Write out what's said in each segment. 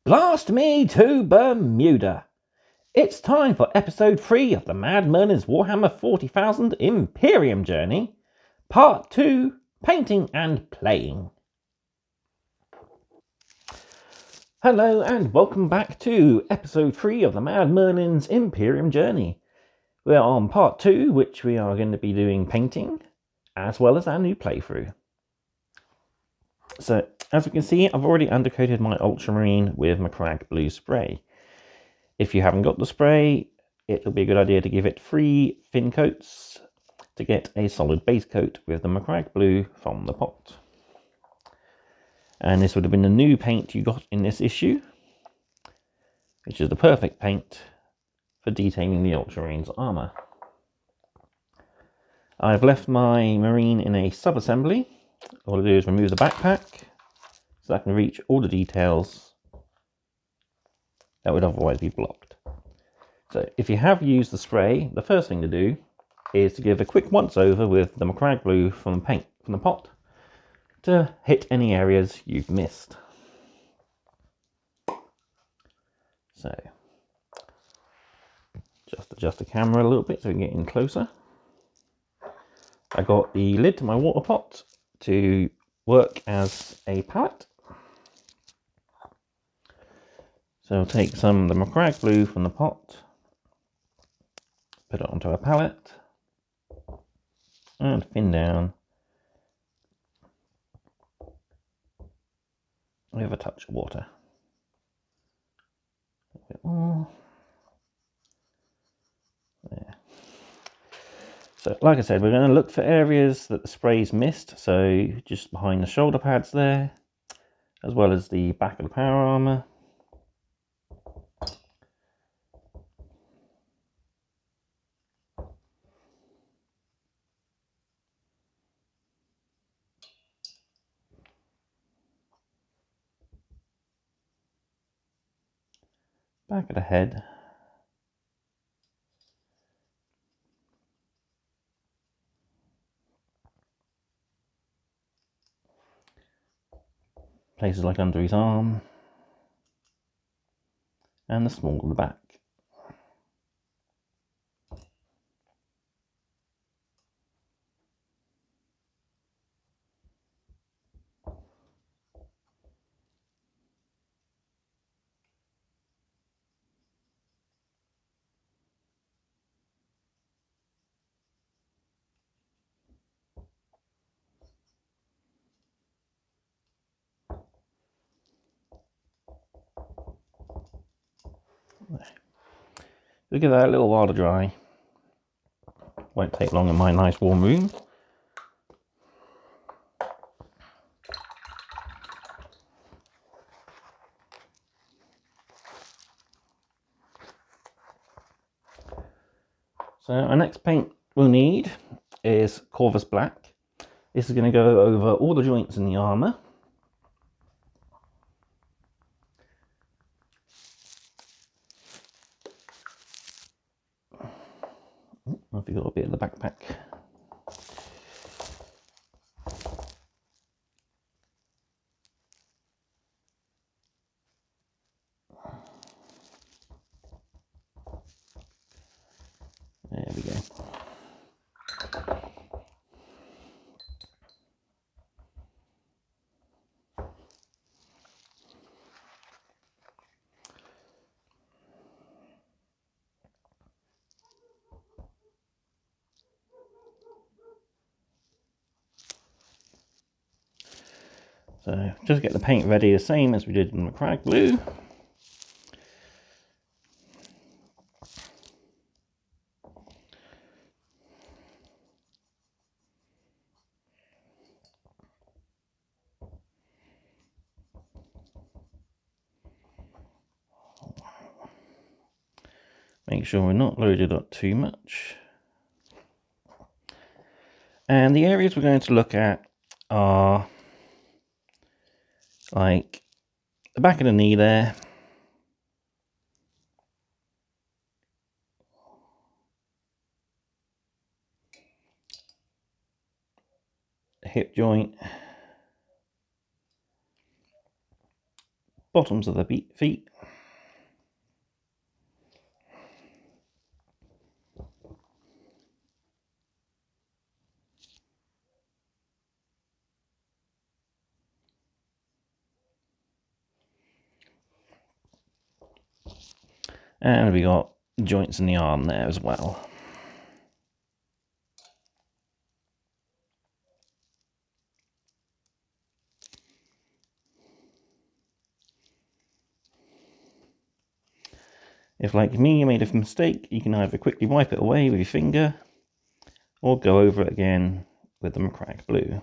Blast me to Bermuda! It's time for episode 3 of the Mad Merlin's Warhammer 40,000 Imperium journey, part 2, Painting and Playing. Hello and welcome back to episode 3 of the Mad Merlin's Imperium journey. We're on part 2, which we are going to be doing painting, as well as our new playthrough. So, as we can see, I've already undercoated my ultramarine with Corax blue spray. If you haven't got the spray, it'll be a good idea to give it 3 thin coats to get a solid base coat with the Corax blue from the pot. And this would have been the new paint you got in this issue, which is the perfect paint for detailing the Ultramarine's armour. I've left my Marine in a sub-assembly. All I do is remove the backpack so I can reach all the details that would otherwise be blocked. So if you have used the spray, the first thing to do is to give a quick once over with the Corax blue from the pot to hit any areas you've missed. So just adjust the camera a little bit so we can get in closer. I got the lid to my water pot to work as a palette. So I'll take some of the Corax blue from the pot, put it onto a palette, and thin down with a touch of water. A bit more. There. So like I said, we're going to look for areas that the spray's missed, so just behind the shoulder pads there, as well as the back of the power armour. Back of the head. Places like under his arm. And the small of the back. We'll give that a little while to dry. Won't take long in my nice warm room. So our next paint we'll need is Corvus Black. This is going to go over all the joints in the armour. I've got a bit of the backpack. There we go. So just get the paint ready the same as we did in the Corax blue. Make sure we're not loaded up too much. And the areas we're going to look at are like the back of the knee there, the hip joint, bottoms of the feet. And we got joints in the arm there as well. If, like me, you made a mistake, you can either quickly wipe it away with your finger or go over it again with the Corax Blue.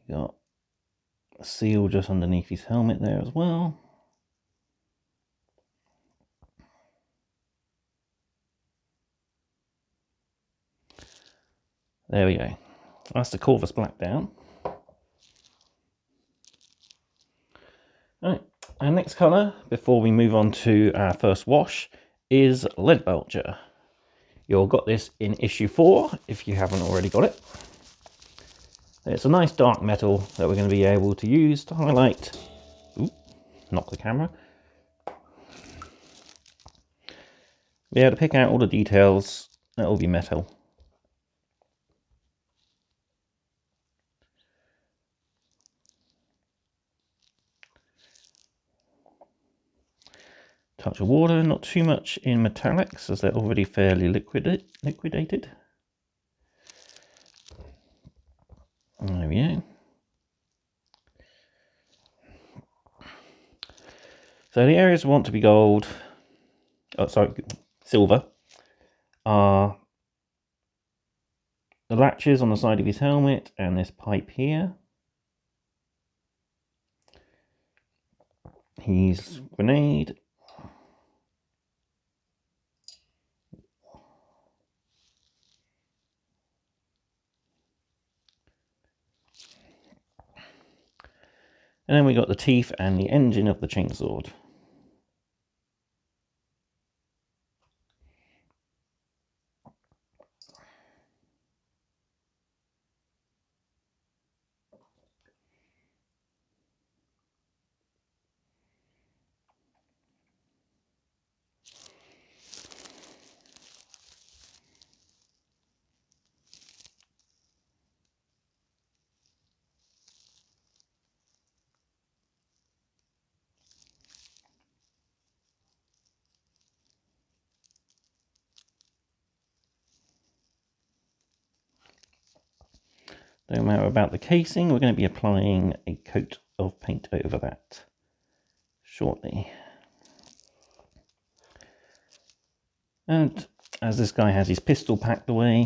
Got a seal just underneath his helmet there as well. There we go. That's the Corvus Black down. Alright, our next colour, before we move on to our first wash, is Lead Belcher. You'll got this in issue 4, if you haven't already got it. It's a nice dark metal that we're going to be able to use to highlight... Ooh, knock the camera. Be able to pick out all the details that will be metal. Touch of water, not too much in metallics as they're already fairly liquidated. There we go. So the areas we want to be gold, silver, are the latches on the side of his helmet and this pipe here. His grenade. And then we got the teeth and the engine of the chainsword. Don't matter about the casing, we're going to be applying a coat of paint over that shortly. And as this guy has his pistol packed away,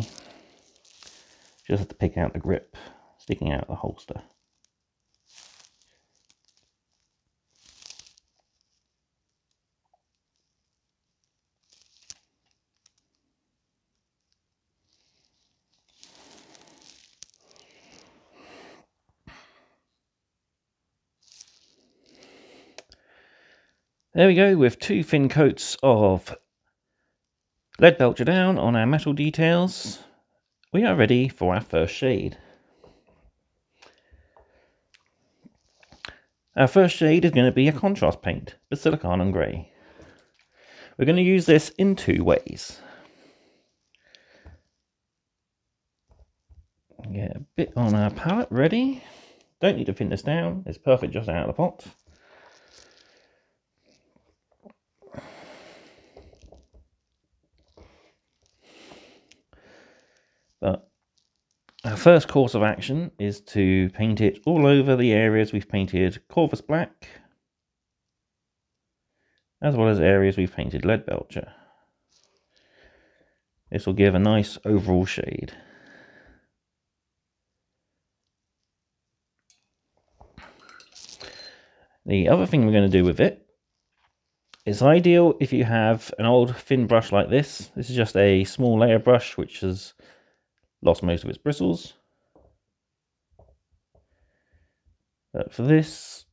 just have to pick out the grip sticking out of the holster. There we go, with 2 thin coats of Lead Belcher down on our metal details. We are ready for our first shade. Our first shade is going to be a contrast paint, Basilicanum Grey. We're going to use this in 2 ways. Get a bit on our palette ready. Don't need to thin this down, it's perfect just out of the pot. first course of action is to paint it all over the areas we've painted Corvus Black, as well as areas we've painted lead Belcher. This will give a nice overall shade. The other thing we're going to do with it, it's ideal if you have an old thin brush like this. This is just a small layer brush which has lost most of its bristles. But for this,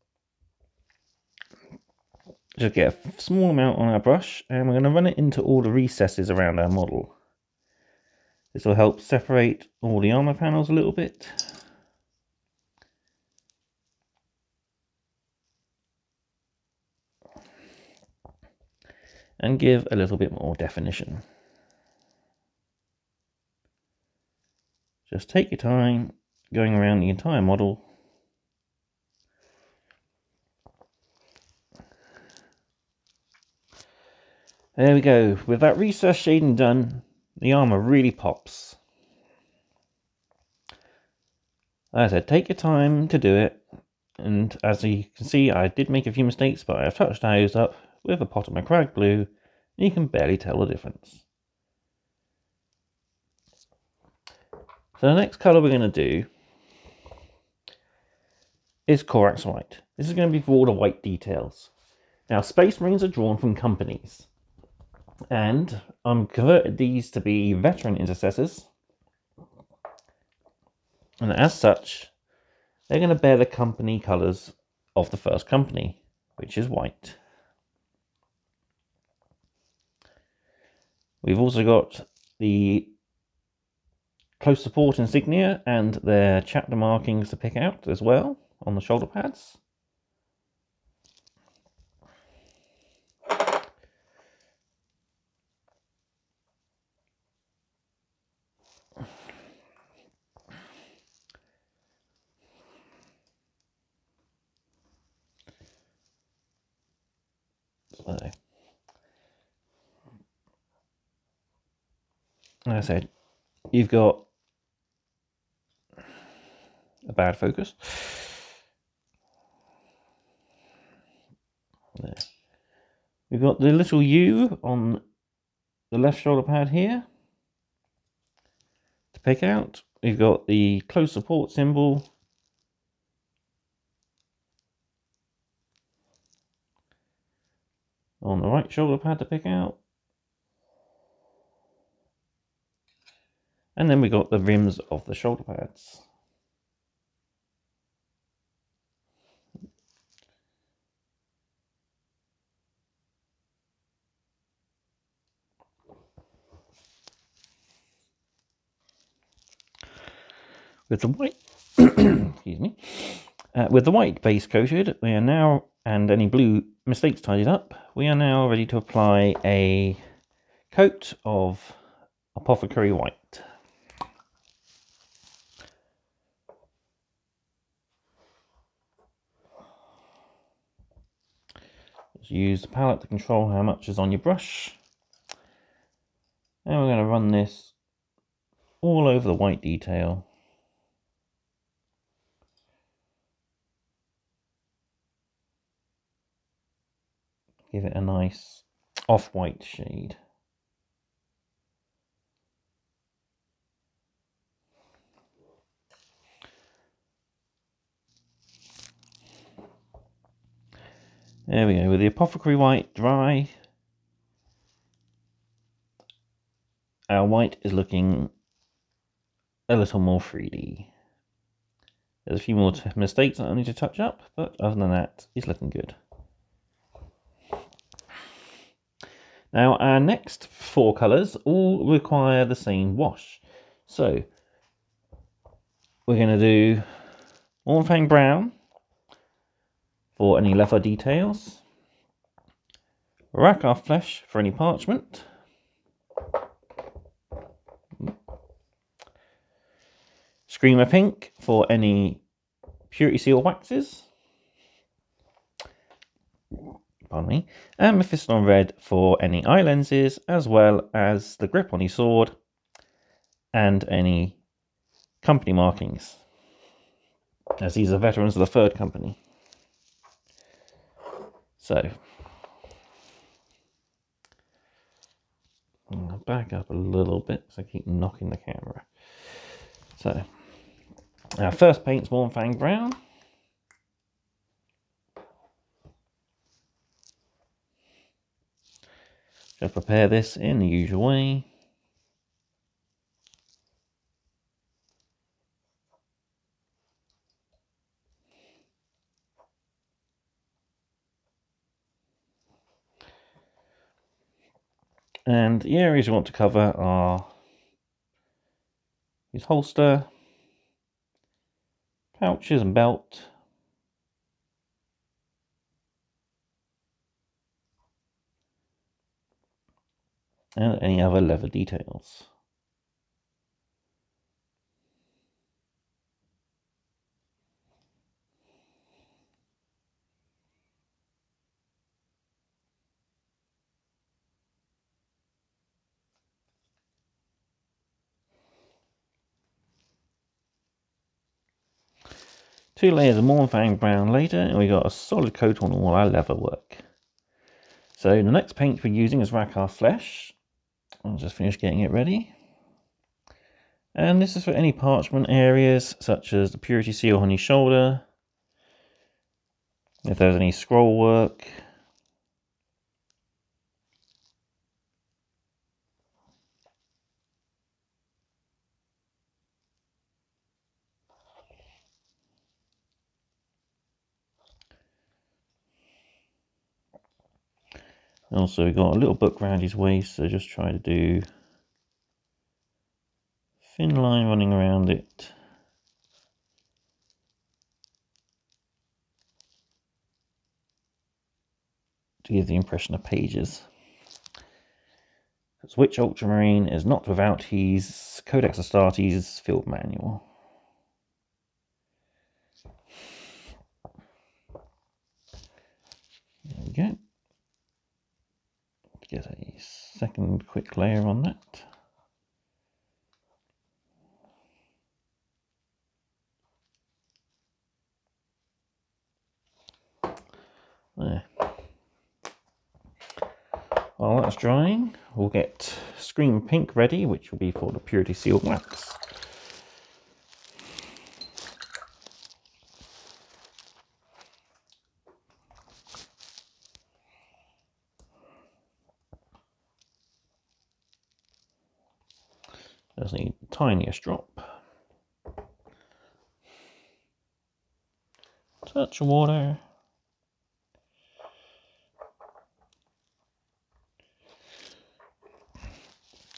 just get a small amount on our brush and we're going to run it into all the recesses around our model. This will help separate all the armor panels a little bit. And give a little bit more definition. Just take your time going around the entire model. There we go. With that recess shading done, the armor really pops. As I said, take your time to do it. And as you can see, I did make a few mistakes, but I've touched those up with a pot of my Corax blue, and you can barely tell the difference. So the next colour we're going to do is Corax White. This is going to be for all the white details. Now, Space Marines are drawn from companies, and I'm converted these to be veteran intercessors, and as such, they're going to bear the company colours of the first company, which is white. We've also got the close support insignia and their chapter markings to pick out as well on the shoulder pads. So, like I said, you've got a bad focus. There. We've got the little U on the left shoulder pad here to pick out. We've got the close support symbol on the right shoulder pad to pick out. And then we got the rims of the shoulder pads. With the white, excuse me, with the white base coated, we are now, and any blue mistakes tidied up, we are now ready to apply a coat of Apothecary White. Just use the palette to control how much is on your brush. And we're going to run this all over the white detail. Give it a nice off-white shade. There we go, with the Apothecary White dry, our white is looking a little more 3D. There's a few more mistakes that I need to touch up, but other than that, it's looking good. Now, our next 4 colours all require the same wash. So, we're going to do Fang Brown for any leather details, Rackar Flesh for any parchment, Screamer Pink for any Purity Seal waxes, pardon me, and Mephiston Red for any eye lenses, as well as the grip on your sword and any company markings, as these are veterans of the 3rd Company. So, I'll back up a little bit so I keep knocking the camera. So, our first paint's Warm Fang Brown. Just prepare this in the usual way. And the areas you want to cover are his holster, pouches and belt, and any other leather details. Two layers of Warm Fang Brown later, and we got a solid coat on all our leather work. So the next paint we're using is Rakarth Flesh. I'll just finish getting it ready. And this is for any parchment areas, such as the Purity Seal on his shoulder, if there's any scroll work. Also, we've got a little book around his waist, so just try to do thin line running around it. To give the impression of pages. Because which Ultramarine is not without his Codex Astartes field manual? There we go. Get a second quick layer on that. There. While that's drying, we'll get Scream Pink ready, which will be for the Purity Seal wax. Just need the tiniest drop. Touch of water.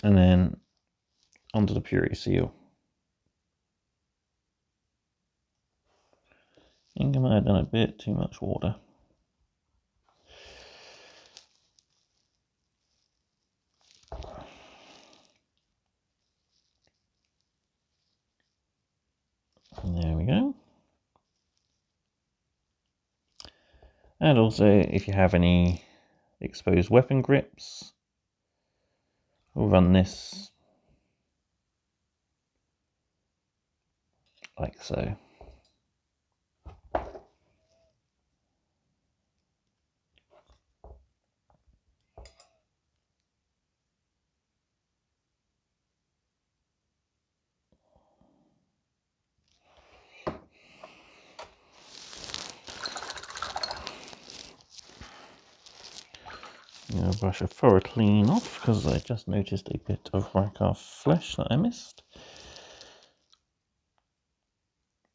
And then onto the Purity Seal. I think I might have done a bit too much water. And there we go. And also, if you have any exposed weapon grips, we'll run this like so. I'm going to brush a thorough clean off because I just noticed a bit of Rakarth flesh that I missed.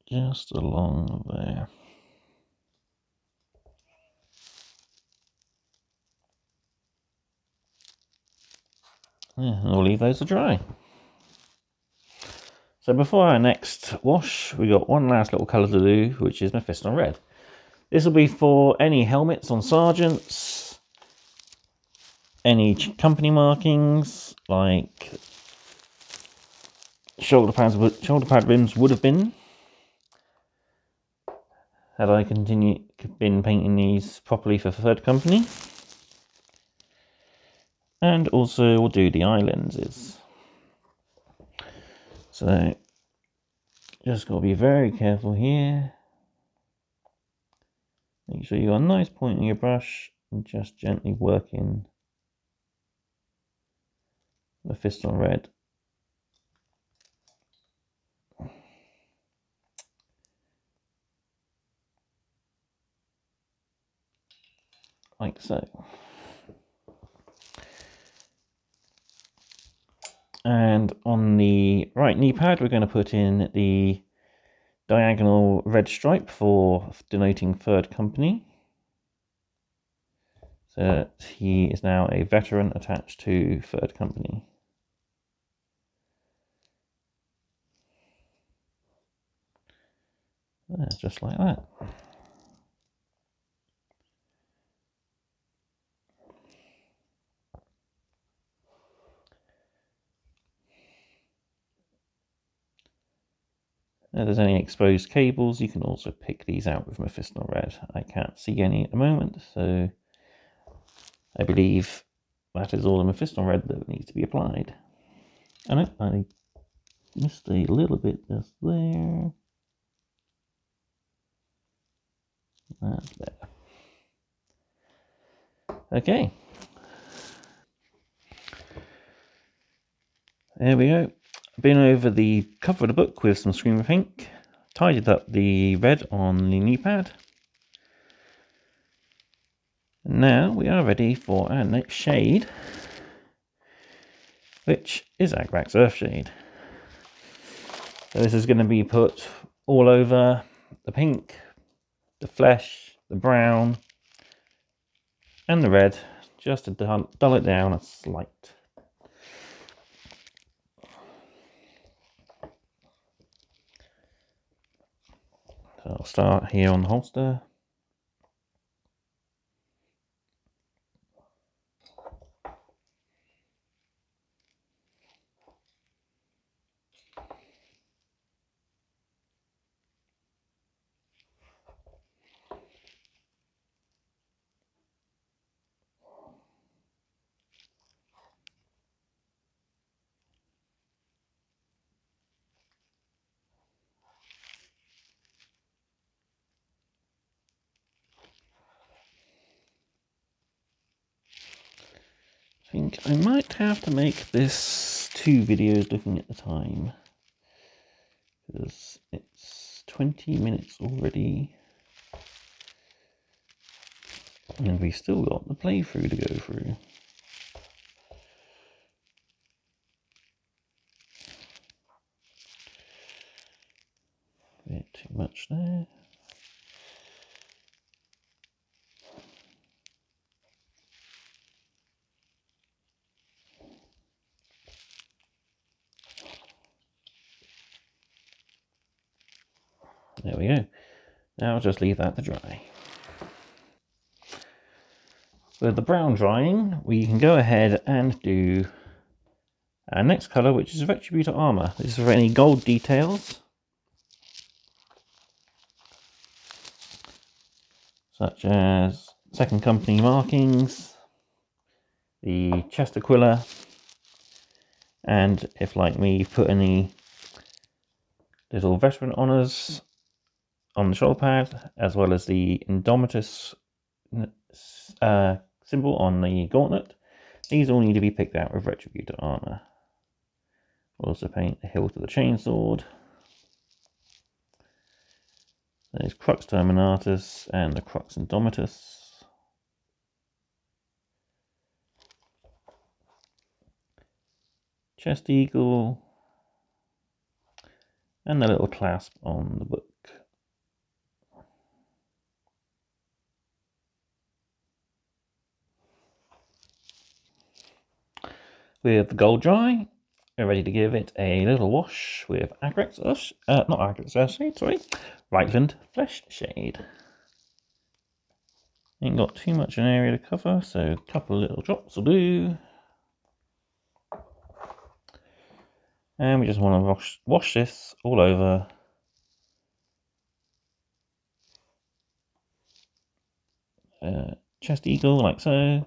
Just along there. Yeah, and we'll leave those to dry. So before our next wash, we got one last little colour to do, which is Mephisto Red. This will be for any helmets on sergeants, any company markings, like shoulder pad rims would have been, had I been painting these properly for the 3rd Company. And also we'll do the eye lenses. So Just got to be very careful here. Make sure you got a nice point on your brush and just gently work in the Fiston red. Like so. And on the right knee pad, we're going to put in the diagonal red stripe for denoting third company. So that he is now a veteran attached to third company. Just like that. If there's any exposed cables, you can also pick these out with Mephiston red. I can't see any at the moment, so I believe that is all the Mephiston red that needs to be applied. And I missed a little bit just there. That's better. Okay. There we go. Been over the cover of the book with some Screamer ink. Tidied up the red on the knee pad. Now we are ready for our next shade, which is Agrax Earthshade. So this is going to be put all over the pink, the flesh, the brown, and the red, just to dull it down a slight. So I'll start here on the holster. I think I might have to make this 2 videos looking at the time, because it's 20 minutes already, and we've still got the playthrough to go through. A bit too much there. There we go. Now I'll just leave that to dry. With the brown drying, we can go ahead and do our next colour, which is Retributor Armour. This is for any gold details, such as second company markings, the chest aquila, and if, like me, you've put any little veteran honours on the shoulder pad, as well as the Indomitus symbol on the gauntlet. These all need to be picked out with Retributor Armour. We'll also paint the hilt of the chainsword. There's Crux Terminatus and the Crux Indomitus. Chest Eagle. And the little clasp on the book. With the gold dry, we're ready to give it a little wash with Aggregate Shade, sorry, Reichland Flesh Shade. Ain't got too much an area to cover, so a couple of little drops will do. And we just want to wash this all over. Chest Eagle, like so.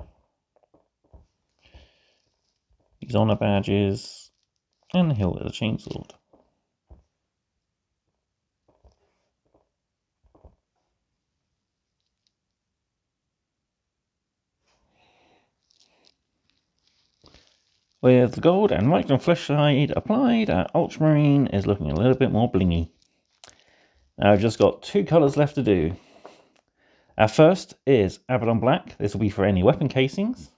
These honor badges, and the hilt of the chainsword. With the gold and micron flesh side applied, our ultramarine is looking a little bit more blingy. Now I've just got 2 colours left to do. Our first is Abaddon Black. This will be for any weapon casings.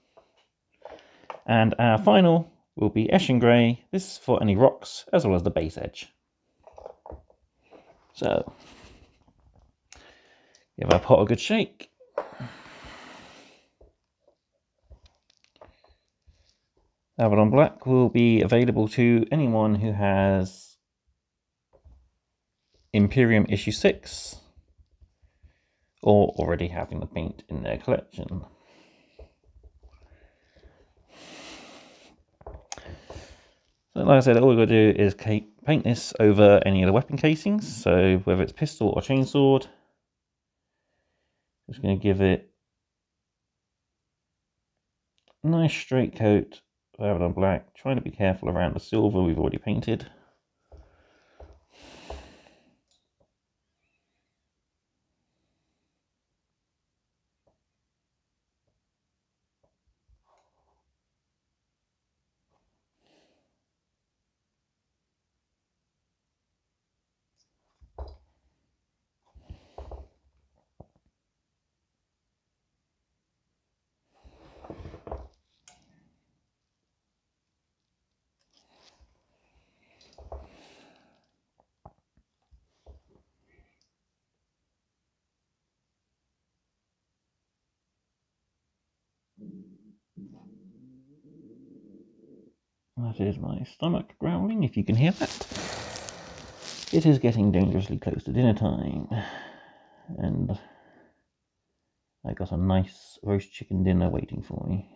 And our final will be Eshin Grey. This is for any rocks as well as the base edge. So, give our pot a good shake. Abaddon Black will be available to anyone who has Imperium issue 6 or already having the paint in their collection. So like I said, all we're going to do is paint this over any of the weapon casings, so whether it's pistol or chainsword. Just going to give it a nice straight coat of Abaddon Black, trying to be careful around the silver we've already painted. That is my stomach growling, if you can hear that. It is getting dangerously close to dinner time, and I got a nice roast chicken dinner waiting for me.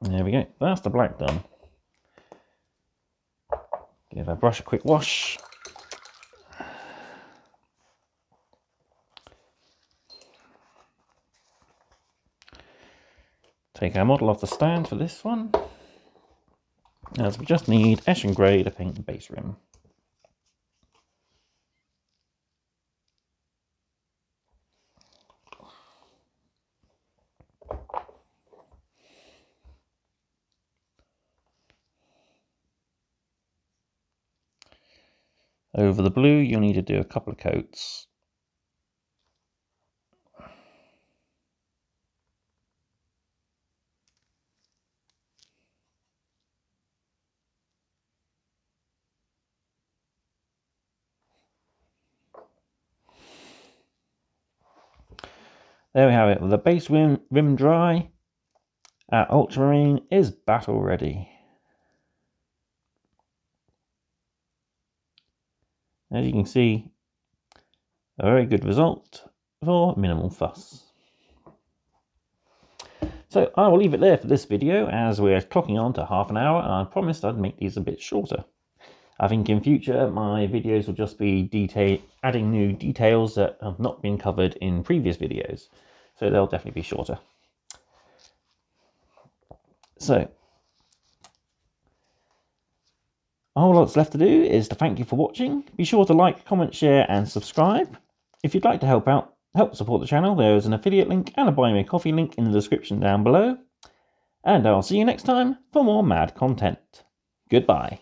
There we go, that's the black done. Give our brush a quick wash. Take our model off the stand for this one, as we just need Eshin Grey to paint the base rim. Over the blue, you'll need to do a couple of coats. There we have it, with the base rim dry, our ultramarine is battle ready. As you can see, a very good result for minimal fuss. So I will leave it there for this video, as we're clocking on to half an hour, and I promised I'd make these a bit shorter. I think in future my videos will just be adding new details that have not been covered in previous videos, so they'll definitely be shorter. So all that's left to do is to thank you for watching. Be sure to like, comment, share and subscribe. If you'd like to help support the channel, there is an affiliate link and a buy me a coffee link in the description down below. And I'll see you next time for more mad content. Goodbye.